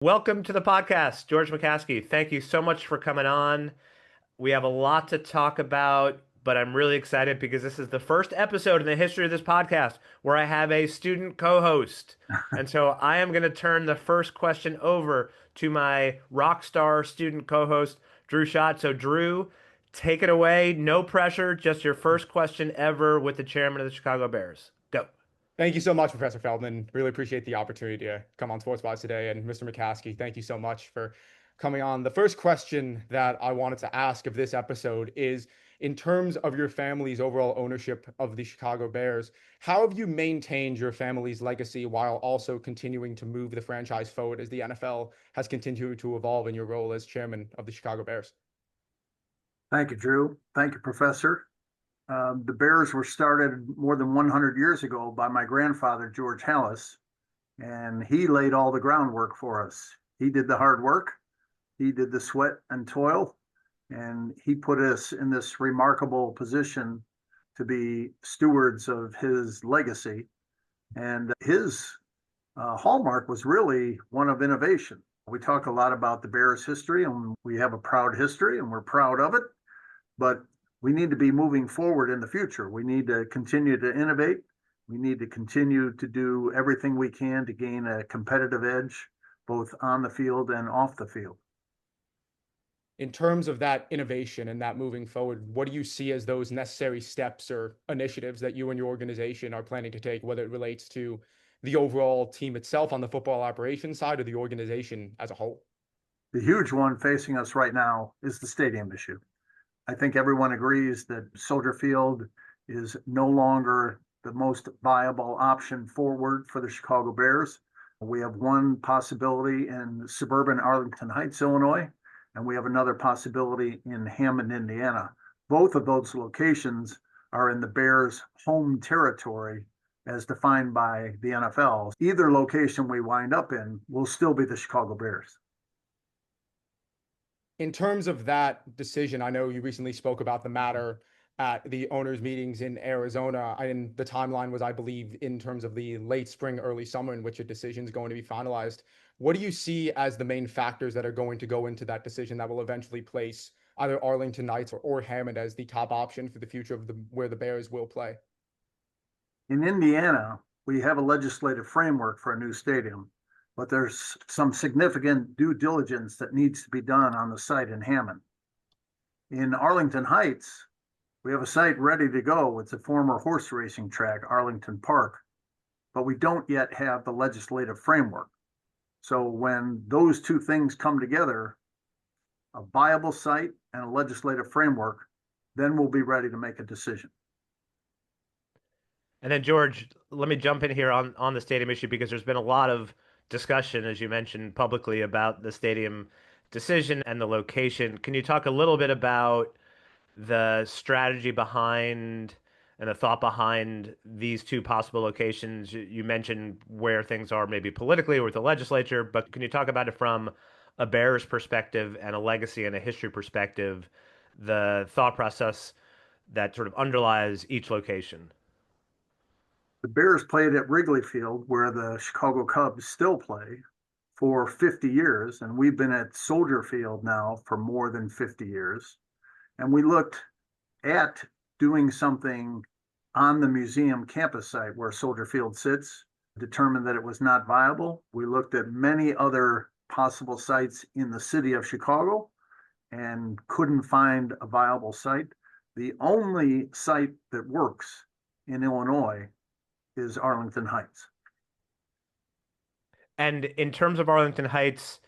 Welcome to the podcast, George McCaskey. Thank you so much for coming on. We have a lot to talk about, but I'm really excited because this is the first episode in the history of this podcast where I have a student co-host. And so I am going to turn the first question over to my rock star student co-host, Drew Schott. So Drew, take it away. No pressure, just your first question ever with the chairman of the Chicago Bears. Go. Thank you so much, Professor Feldman. Really appreciate the opportunity to come on Sports Bots today. And Mr. McCaskey, thank you so much for coming on. The first question that I wanted to ask of this episode is, in terms of your family's overall ownership of the Chicago Bears, how have you maintained your family's legacy while also continuing to move the franchise forward as the NFL has continued to evolve in your role as chairman of the Chicago Bears? Thank you, Drew. Thank you, Professor. The Bears were started more than 100 years ago by my grandfather, George Hallis, and he laid all the groundwork for us. He did the hard work, he did the sweat and toil, and he put us in this remarkable position to be stewards of his legacy. And his hallmark was really one of innovation. We talk a lot about the Bears' history, and we have a proud history, and we're proud of it. But we need to be moving forward in the future. We need to continue to innovate. We need to continue to do everything we can to gain a competitive edge, both on the field and off the field. In terms of that innovation and that moving forward, what do you see as those necessary steps or initiatives that you and your organization are planning to take, whether it relates to the overall team itself on the football operations side or the organization as a whole? The huge one facing us right now is the stadium issue. I think everyone agrees that Soldier Field is no longer the most viable option forward for the Chicago Bears. We have one possibility in suburban Arlington Heights, Illinois, and we have another possibility in Hammond, Indiana. Both of those locations are in the Bears' home territory as defined by the NFL. Either location we wind up in will still be the Chicago Bears. In terms of that decision, I know you recently spoke about the matter at the owners' meetings in Arizona, and the timeline was, I believe, in terms of the late spring, early summer in which a decision is going to be finalized. What do you see as the main factors that are going to go into that decision that will eventually place either Arlington Knights or Hammond as the top option for the future of where the Bears will play? In Indiana, we have a legislative framework for a new stadium, but there's some significant due diligence that needs to be done on the site in Hammond. In Arlington Heights, we have a site ready to go. It's a former horse racing track, Arlington Park, but we don't yet have the legislative framework. So when those two things come together, a viable site and a legislative framework, then we'll be ready to make a decision. And then George, let me jump in here on the stadium issue because there's been a lot of discussion, as you mentioned publicly, about the stadium decision and the location. Can you talk a little bit about the strategy behind and the thought behind these two possible locations? You mentioned where things are maybe politically or with the legislature, but can you talk about it from a Bears perspective and a legacy and a history perspective, the thought process that sort of underlies each location? The Bears played at Wrigley Field, where the Chicago Cubs still play, for 50 years, and we've been at Soldier Field now for more than 50 years. And we looked at doing something on the museum campus site where Soldier Field sits, determined that it was not viable. We looked at many other possible sites in the city of Chicago and couldn't find a viable site. The only site that works in Illinois is Arlington Heights. And in terms of Arlington Heights,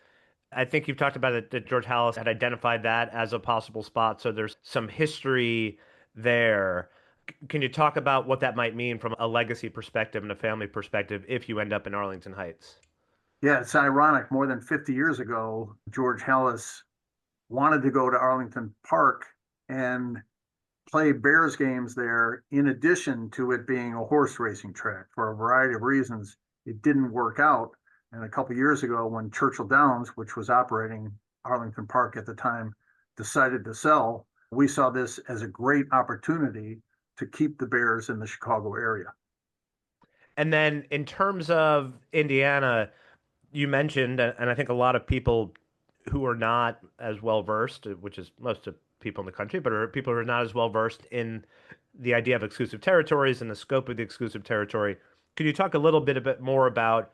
I think you've talked about it that George Hallis had identified that as a possible spot. So there's some history there. Can you talk about what that might mean from a legacy perspective and a family perspective if you end up in Arlington Heights? Yeah, it's ironic. More than 50 years ago, George Hallis wanted to go to Arlington Park and play Bears games there, in addition to it being a horse racing track. For a variety of reasons, it didn't work out. And a couple of years ago, when Churchill Downs, which was operating Arlington Park at the time, decided to sell, we saw this as a great opportunity to keep the Bears in the Chicago area. And then in terms of Indiana, you mentioned, and I think a lot of people who are not as well versed, which is most of people in the country, but are people who are not as well versed in the idea of exclusive territories and the scope of the exclusive territory. Could you talk a bit more about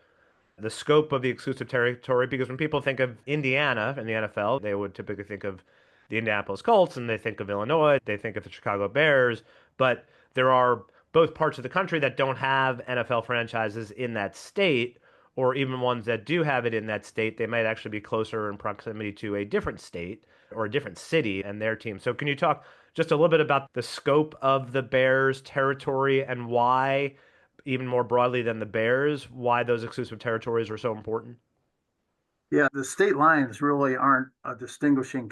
the scope of the exclusive territory? Because when people think of Indiana in the NFL, they would typically think of the Indianapolis Colts and they think of Illinois, they think of the Chicago Bears, but there are both parts of the country that don't have NFL franchises in that state, or even ones that do have it in that state, they might actually be closer in proximity to a different state or a different city and their team. So, can you talk just a little bit about the scope of the Bears' territory and why, even more broadly than the Bears, why those exclusive territories are so important? Yeah, the state lines really aren't a distinguishing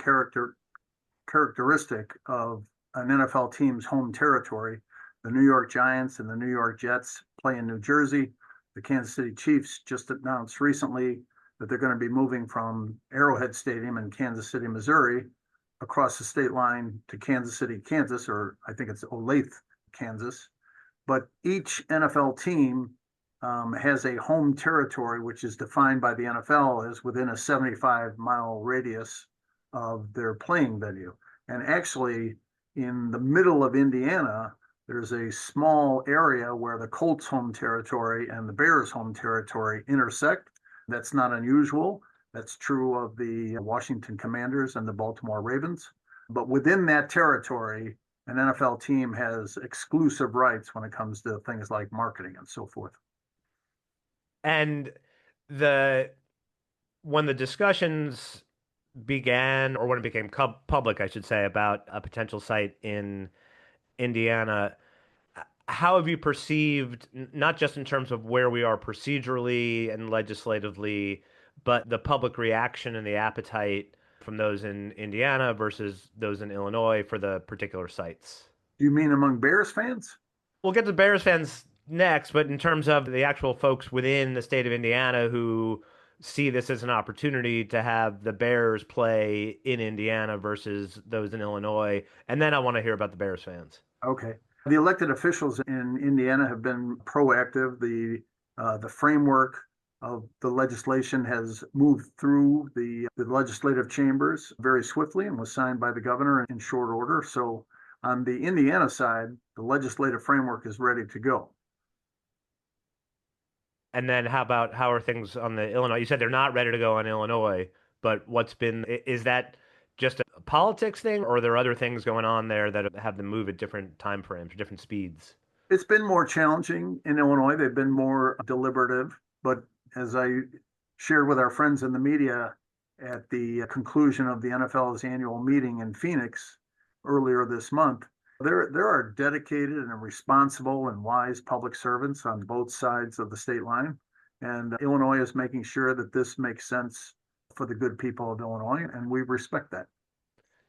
characteristic of an NFL team's home territory. The New York Giants and the New York Jets play in New Jersey. The Kansas City Chiefs just announced recently that they're going to be moving from Arrowhead Stadium in Kansas City, Missouri, across the state line to Kansas City, Kansas, or I think it's Olathe, Kansas. But each NFL team has a home territory, which is defined by the NFL as within a 75-mile radius of their playing venue. And actually, in the middle of Indiana, there's a small area where the Colts home territory and the Bears home territory intersect. That's not unusual. That's true of the Washington Commanders and the Baltimore Ravens. But within that territory, an NFL team has exclusive rights when it comes to things like marketing and so forth. And the when the discussions began, or when it became public, I should say, about a potential site in Indiana, how have you perceived, not just in terms of where we are procedurally and legislatively, but the public reaction and the appetite from those in Indiana versus those in Illinois for the particular sites? Do you mean among Bears fans? We'll get to Bears fans next, but in terms of the actual folks within the state of Indiana who see this as an opportunity to have the Bears play in Indiana versus those in Illinois, and then I want to hear about the Bears fans. Okay. The elected officials in Indiana have been proactive. The framework of the legislation has moved through the legislative chambers very swiftly and was signed by the governor in short order. So on the Indiana side, the legislative framework is ready to go. And then how are things on the Illinois? You said they're not ready to go on Illinois, but is that just a politics thing, or are there other things going on there that have them move at different time frames, different speeds? It's been more challenging in Illinois. They've been more deliberative, but as I shared with our friends in the media at the conclusion of the NFL's annual meeting in Phoenix earlier this month, there are dedicated and responsible and wise public servants on both sides of the state line. And Illinois is making sure that this makes sense for the good people of Illinois, and we respect that.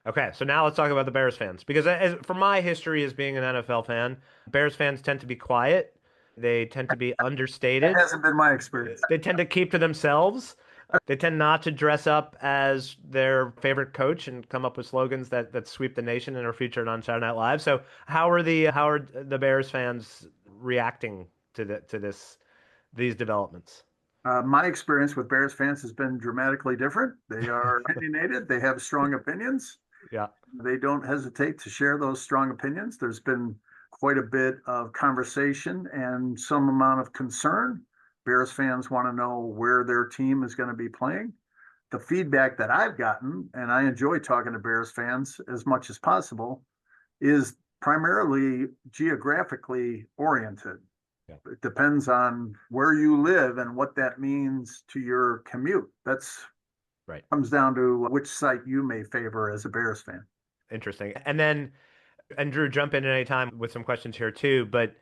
Okay, so now let's talk about the Bears fans. Because from my history as being an NFL fan, Bears fans tend to be quiet. They tend to be That understated. hasn't been my experience. They tend to keep to themselves. They tend not to dress up as their favorite coach and come up with slogans that sweep the nation and are featured on Saturday Night Live. So how are the Bears fans reacting to these developments? My experience with Bears fans has been dramatically different. They are opinionated. They have strong opinions. Yeah. They don't hesitate to share those strong opinions. There's been quite a bit of conversation and some amount of concern. Bears fans want to know where their team is going to be playing. The feedback that I've gotten, and I enjoy talking to Bears fans as much as possible, is primarily geographically oriented. Yeah. It depends on where you live and what that means to your commute. That's Right. comes down to which site you may favor as a Bears fan. Interesting. And Drew, jump in at any time with some questions here too, but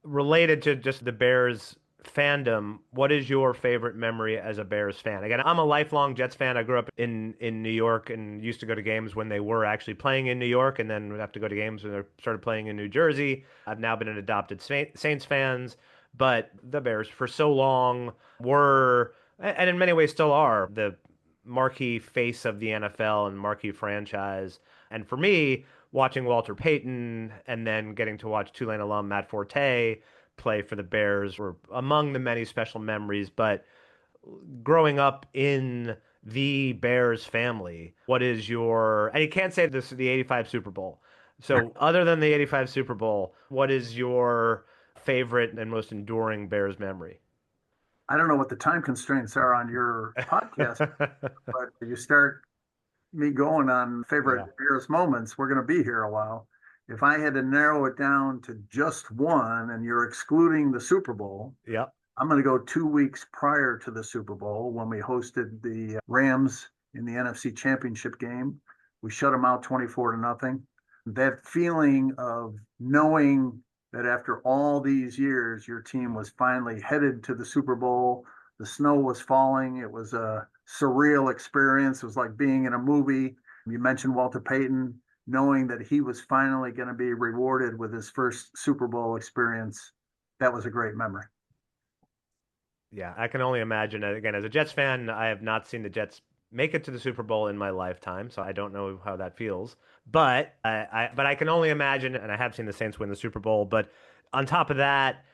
related to just the Bears fandom, what is your favorite memory as a Bears fan? Again, I'm a lifelong Jets fan. I grew up in New York and used to go to games when they were actually playing in New York, and then would have to go to games when they started playing in New Jersey. I've now been an adopted Saints fans, but the Bears for so long were, and in many ways still are, the marquee face of the NFL and marquee franchise. And for me, watching Walter Payton and then getting to watch Tulane alum Matt Forte play for the Bears were among the many special memories. But growing up in the Bears family, what is your, and you can't say this is the 85 Super Bowl. So other than the 85 Super Bowl, what is your favorite and most enduring Bears memory? I don't know what the time constraints are on your podcast, but you start me going on Yeah. favorite Bears moments, we're going to be here a while. If I had to narrow it down to just one, and you're excluding the Super Bowl, Yep. I'm going to go 2 weeks prior to the Super Bowl when we hosted the Rams in the NFC Championship game. We shut them out 24-0. That feeling of knowing that after all these years, your team was finally headed to the Super Bowl. The snow was falling. It was a surreal experience. It was like being in a movie. You mentioned Walter Payton, knowing that he was finally going to be rewarded with his first Super Bowl experience. That was a great memory. Yeah, I can only imagine. Again, as a Jets fan, I have not seen the Jets make it to the Super Bowl in my lifetime, so I don't know how that feels. But I can only imagine, and I have seen the Saints win the Super Bowl. But on top of that,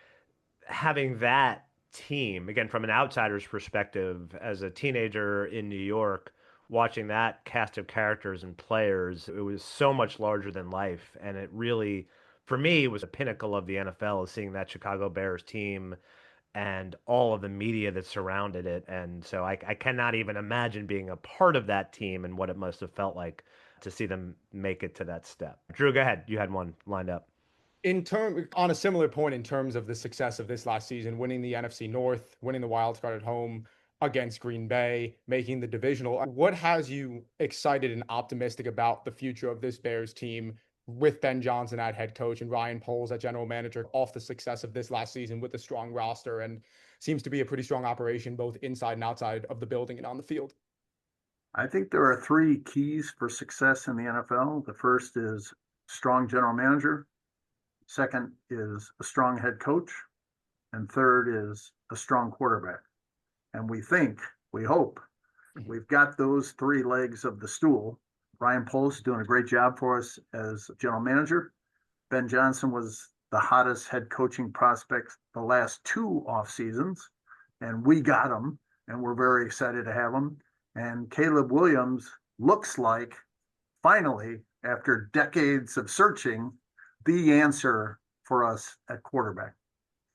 having that team, again, from an outsider's perspective, as a teenager in New York, watching that cast of characters and players, it was so much larger than life. And it really, for me, was a pinnacle of the NFL, is seeing that Chicago Bears team and all of the media that surrounded it. And so I cannot even imagine being a part of that team and what it must have felt like to see them make it to that step. Drew, go ahead. You had one lined up. On a similar point in terms of the success of this last season, winning the NFC North, winning the wild card at home against Green Bay, making the divisional, what has you excited and optimistic about the future of this Bears team with Ben Johnson at head coach and Ryan Poles at general manager off the success of this last season with a strong roster and seems to be a pretty strong operation both inside and outside of the building and on the field? I think there are three keys for success in the NFL. The first is strong general manager. Second is a strong head coach. And third is a strong quarterback. And we hope, we've got those three legs of the stool. Ryan Poles is doing a great job for us as general manager. Ben Johnson was the hottest head coaching prospect the last two off seasons, and we got him, and we're very excited to have him. And Caleb Williams looks like, finally, after decades of searching, the answer for us at quarterback.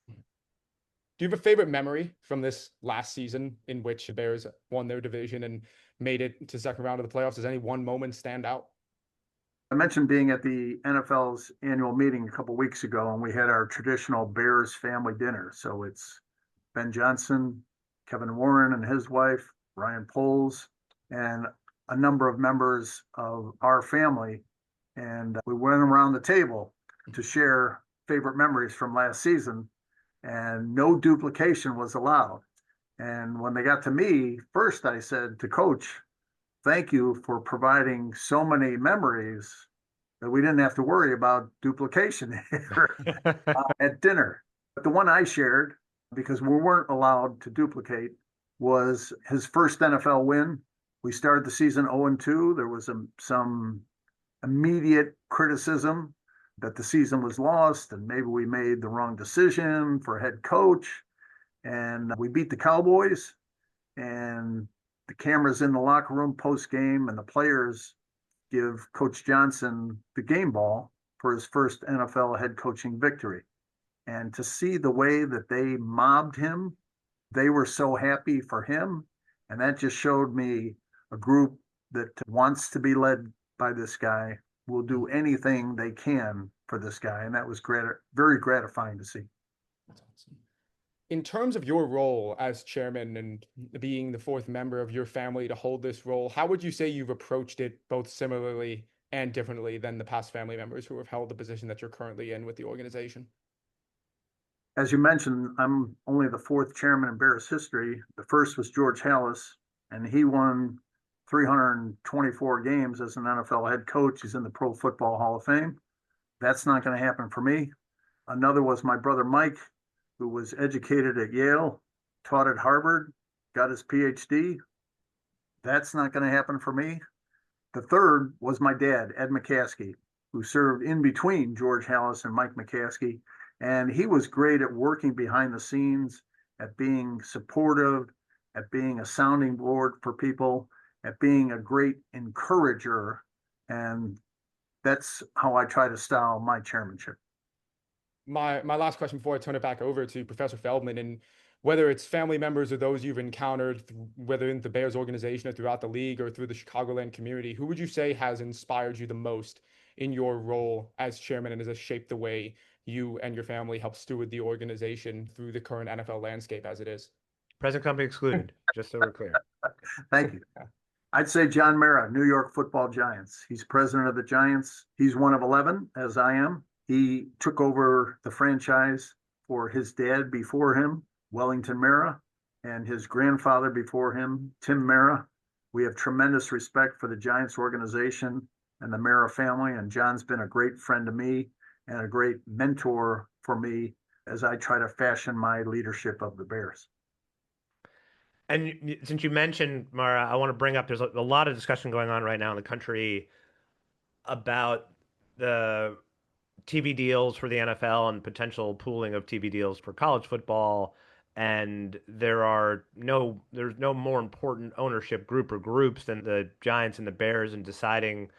Do you have a favorite memory from this last season in which the Bears won their division and made it to second round of the playoffs? Does any one moment stand out? I mentioned being at the NFL's annual meeting a couple weeks ago, and we had our traditional Bears family dinner. So it's Ben Johnson, Kevin Warren and his wife, Ryan Poles, and a number of members of our family. And we went around the table to share favorite memories from last season, and no duplication was allowed. And when they got to me, first I said to Coach, thank you for providing so many memories that we didn't have to worry about duplication here at dinner. But the one I shared, because we weren't allowed to duplicate, was his first NFL win. We started the season 0-2. There was some immediate criticism that the season was lost and maybe we made the wrong decision for head coach. And we beat the Cowboys, and the cameras in the locker room post game, and the players give Coach Johnson the game ball for his first NFL head coaching victory. And to see the way that they mobbed him, they were so happy for him. And that just showed me a group that wants to be led by this guy, will do anything they can for this guy. And that was very gratifying to see. That's awesome. In terms of your role as chairman and being the fourth member of your family to hold this role, how would you say you've approached it both similarly and differently than the past family members who have held the position that you're currently in with the organization? As you mentioned, I'm only the fourth chairman in Bears history. The first was George Halas, and he won 324 games as an NFL head coach. He's in the Pro Football Hall of Fame. That's not going to happen for me. Another was my brother Mike, who was educated at Yale, taught at Harvard, got his PhD. That's not going to happen for me. The third was my dad, Ed McCaskey, who served in between George Halas and Mike McCaskey. And he was great at working behind the scenes, at being supportive, at being a sounding board for people, at being a great encourager. And that's how I try to style my chairmanship. My last question before I turn it back over to Professor Feldman, and whether it's family members or those you've encountered, whether in the Bears organization or throughout the league or through the Chicagoland community, who would you say has inspired you the most in your role as chairman and has shaped the way you and your family help steward the organization through the current NFL landscape as it is? Present company excluded, just so we're clear. Thank you. I'd say John Mara, New York Football Giants. He's president of the Giants. He's one of 11, as I am. He took over the franchise for his dad before him, Wellington Mara, and his grandfather before him, Tim Mara. We have tremendous respect for the Giants organization and the Mara family, and John's been a great friend to me and a great mentor for me as I try to fashion my leadership of the Bears. And since you mentioned Mara, I want to bring up there's a lot of discussion going on right now in the country about the TV deals for the NFL and potential pooling of TV deals for college football. And there's no more important ownership group or groups than the Giants and the Bears in deciding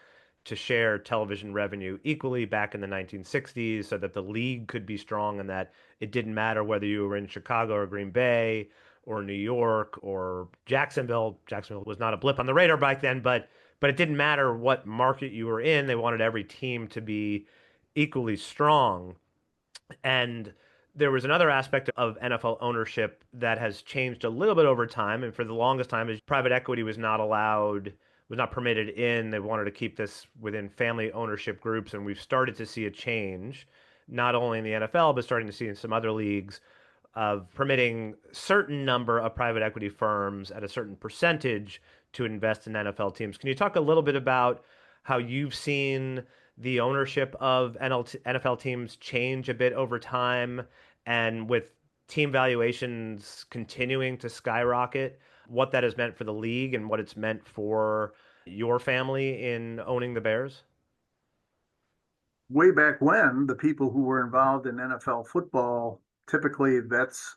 to share television revenue equally back in the 1960s so that the league could be strong and that it didn't matter whether you were in Chicago or Green Bay or New York or Jacksonville. Jacksonville was not a blip on the radar back then, but it didn't matter what market you were in. They wanted every team to be equally strong. And there was another aspect of NFL ownership that has changed a little bit over time. And for the longest time, is private equity was not allowed, was not permitted in. They wanted to keep this within family ownership groups. And we've started to see a change, not only in the NFL, but starting to see in some other leagues of permitting certain number of private equity firms at a certain percentage to invest in NFL teams. Can you talk a little bit about how you've seen the ownership of NFL teams change a bit over time, and with team valuations continuing to skyrocket, what that has meant for the league and what it's meant for your family in owning the Bears? Way back when, the people who were involved in NFL football, typically that's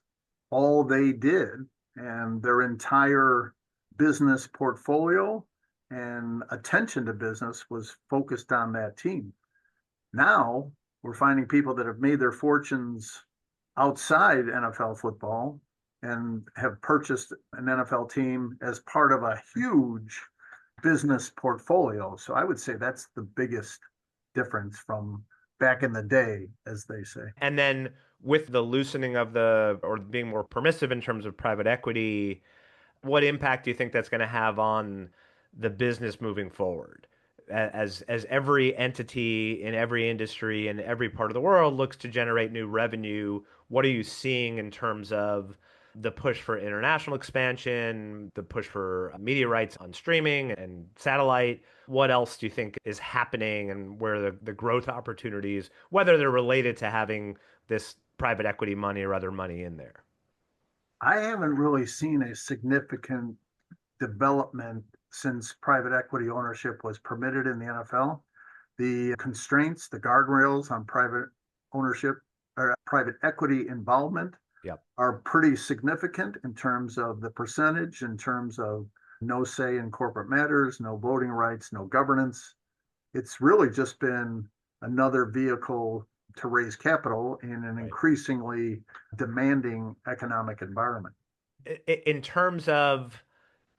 all they did, and their entire business portfolio and attention to business was focused on that team. Now we're finding people that have made their fortunes outside NFL football and have purchased an NFL team as part of a huge business portfolio. So I would say that's the biggest difference from back in the day, as they say. And then with the loosening of or being more permissive in terms of private equity, what impact do you think that's going to have on the business moving forward? As every entity in every industry in every part of the world looks to generate new revenue, what are you seeing in terms of the push for international expansion, the push for media rights on streaming and satellite? What else do you think is happening and where the growth opportunities, whether they're related to having this private equity money or other money in there? I haven't really seen a significant development since private equity ownership was permitted in the NFL. The constraints, the guardrails on private ownership or private equity involvement Yep. are pretty significant in terms of the percentage, in terms of no say in corporate matters, no voting rights, no governance. It's really just been another vehicle to raise capital in an increasingly demanding economic environment. In terms of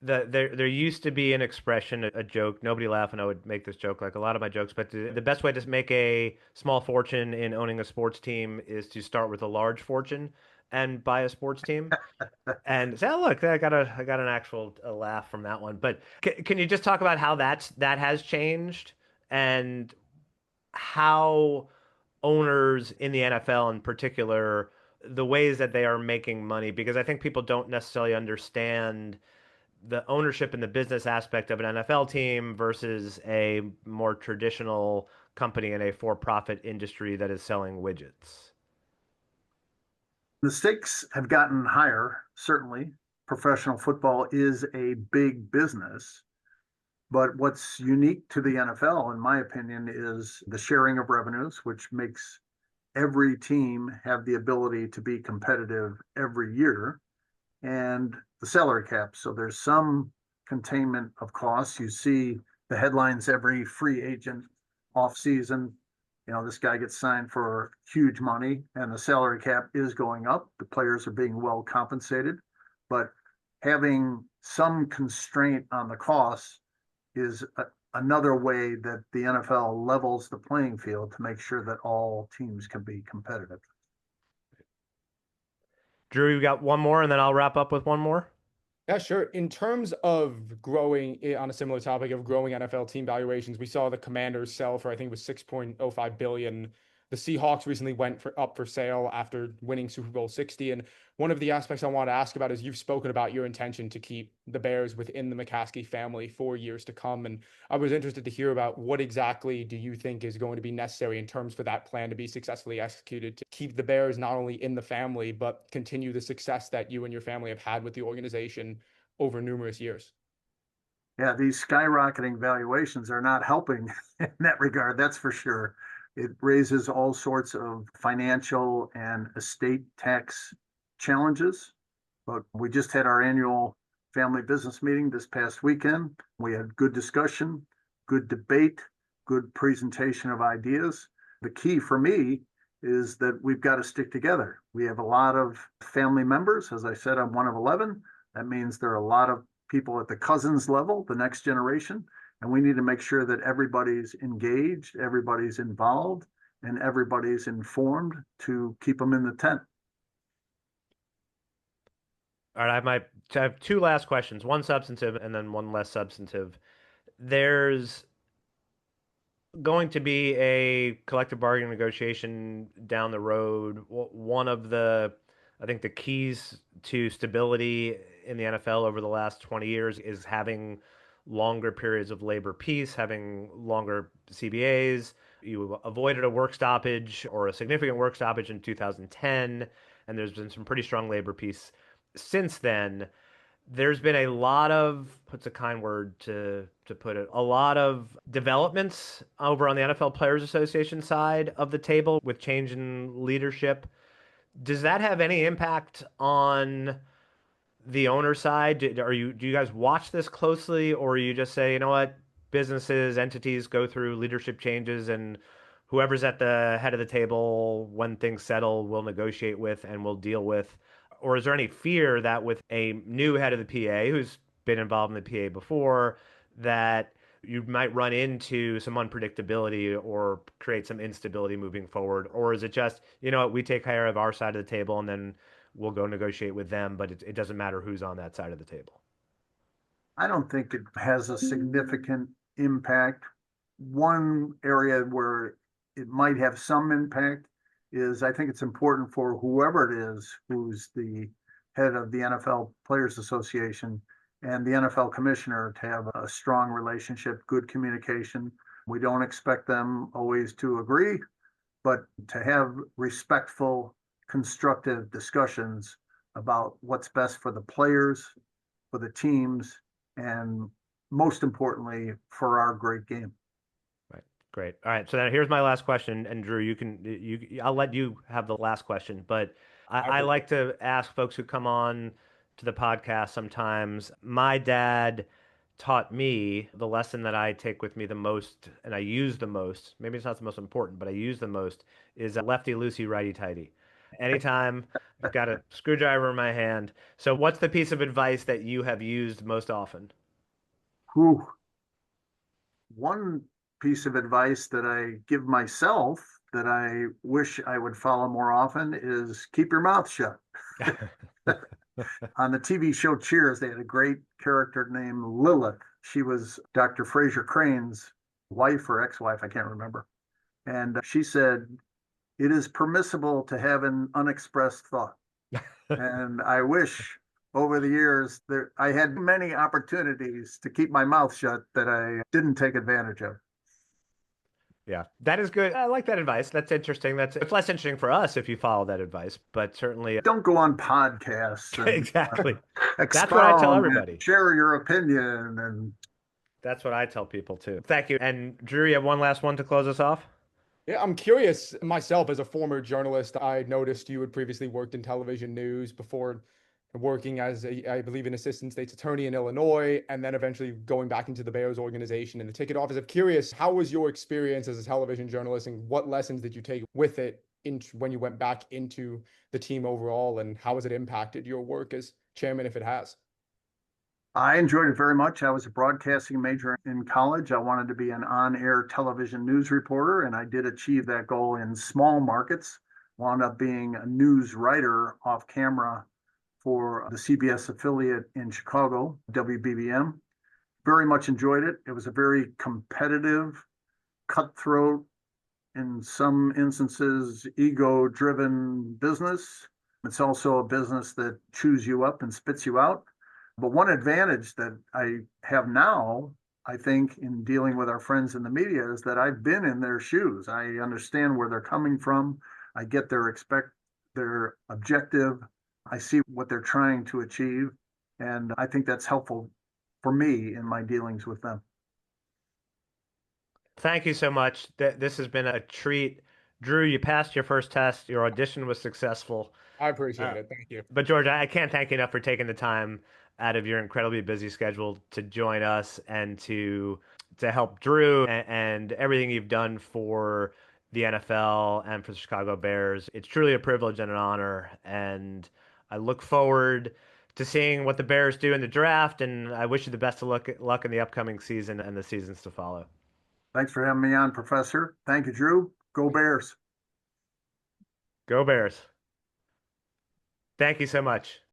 there used to be an expression, a joke. Nobody laughed, and I would make this joke like a lot of my jokes. But the best way to make a small fortune in owning a sports team is to start with a large fortune and buy a sports team. And say, oh, look, I got an actual laugh from that one. But can you just talk about how that has changed and how owners in the NFL in particular, the ways that they are making money? Because I think people don't necessarily understand the ownership and the business aspect of an NFL team versus a more traditional company in a for-profit industry that is selling widgets. The stakes have gotten higher, certainly. Professional football is a big business. But what's unique to the NFL, in my opinion, is the sharing of revenues, which makes every team have the ability to be competitive every year. And the salary cap. So there's some containment of costs. You see the headlines every free agent off season. This guy gets signed for huge money and the salary cap is going up. The players are being well compensated, but having some constraint on the costs is another way that the NFL levels the playing field to make sure that all teams can be competitive. Drew, you got one more, and then I'll wrap up with one more. Yeah, sure. In terms of growing, on a similar topic of growing NFL team valuations, we saw the Commanders sell for, I think it was 6.05 billion. The Seahawks recently went up for sale after winning Super Bowl 60. And one of the aspects I want to ask about is you've spoken about your intention to keep the Bears within the McCaskey family for years to come. And I was interested to hear about what exactly do you think is going to be necessary in terms for that plan to be successfully executed to keep the Bears not only in the family, but continue the success that you and your family have had with the organization over numerous years. Yeah, these skyrocketing valuations are not helping in that regard, that's for sure. It raises all sorts of financial and estate tax challenges. But we just had our annual family business meeting this past weekend. We had good discussion, good debate, good presentation of ideas. The key for me is that we've got to stick together. We have a lot of family members. As I said, I'm one of 11. That means there are a lot of people at the cousins level, the next generation. And we need to make sure that everybody's engaged, everybody's involved, and everybody's informed to keep them in the tent. All right, I have two last questions, one substantive and then one less substantive. There's going to be a collective bargaining negotiation down the road. One of I think the keys to stability in the NFL over the last 20 years is having longer periods of labor peace, having longer CBAs. You avoided a work stoppage or a significant work stoppage in 2010, and there's been some pretty strong labor peace since then. There's been a lot of, what's a kind word to put it, a lot of developments over on the NFL Players Association side of the table with change in leadership. Does that have any impact on the owner side? Do you guys watch this closely, or you just say, you know what, businesses, entities go through leadership changes, and whoever's at the head of the table when things settle, we'll negotiate with and we'll deal with? Or is there any fear that with a new head of the PA who's been involved in the PA before, that you might run into some unpredictability or create some instability moving forward? Or is it just, you know what, we take care of our side of the table and then we'll go negotiate with them, but it doesn't matter who's on that side of the table? I don't think it has a significant impact. One area where it might have some impact is I think it's important for whoever it is who's the head of the NFL Players Association and the NFL commissioner to have a strong relationship, good communication. We don't expect them always to agree, but to have respectful, constructive discussions about what's best for the players, for the teams, and most importantly, for our great game. Right. Great. All right. So now here's my last question. And Drew, I'll let you have the last question, but I like to ask folks who come on to the podcast sometimes. My dad taught me the lesson that I take with me the most and I use the most. Maybe it's not the most important, but I use the most is a lefty loosey, righty tighty. Anytime I've got a screwdriver in my hand. So what's the piece of advice that you have used most often? Whew. One piece of advice that I give myself that I wish I would follow more often is keep your mouth shut. On the TV show Cheers, they had a great character named Lilith. She was Dr. Fraser Crane's wife or ex-wife, I can't remember. And she said, it is permissible to have an unexpressed thought. And I wish over the years that I had many opportunities to keep my mouth shut that I didn't take advantage of. Yeah, that is good. I like that advice. That's interesting. It's less interesting for us if you follow that advice, but certainly don't go on podcasts and exactly. That's what I tell expound everybody. and share your opinion, and that's what I tell people too. Thank you. And Drew, you have one last one to close us off? Yeah, I'm curious myself as a former journalist. I noticed you had previously worked in television news before working as I believe an assistant state's attorney in Illinois, and then eventually going back into the Bears organization and the ticket office. I'm curious, how was your experience as a television journalist, and what lessons did you take with it when you went back into the team overall, and how has it impacted your work as chairman, if it has? I enjoyed it very much. I was a broadcasting major in college. I wanted to be an on-air television news reporter, and I did achieve that goal in small markets. Wound up being a news writer off camera for the CBS affiliate in Chicago, WBBM. Very much enjoyed it. It was a very competitive, cutthroat, in some instances, ego-driven business. It's also a business that chews you up and spits you out. But one advantage that I have now, I think, in dealing with our friends in the media is that I've been in their shoes. I understand where they're coming from. I get their objective. I see what they're trying to achieve. And I think that's helpful for me in my dealings with them. Thank you so much. This has been a treat. Drew, you passed your first test. Your audition was successful. I appreciate Uh, it. Thank you. but George, I can't thank you enough for taking the time out of your incredibly busy schedule to join us and to help Drew and everything you've done for the NFL and for the Chicago Bears. It's truly a privilege and an honor, and I look forward to seeing what the Bears do in the draft, and I wish you the best of luck in the upcoming season and the seasons to follow. Thanks for having me on, Professor. Thank you, Drew. Go Bears. Go Bears. Thank you so much.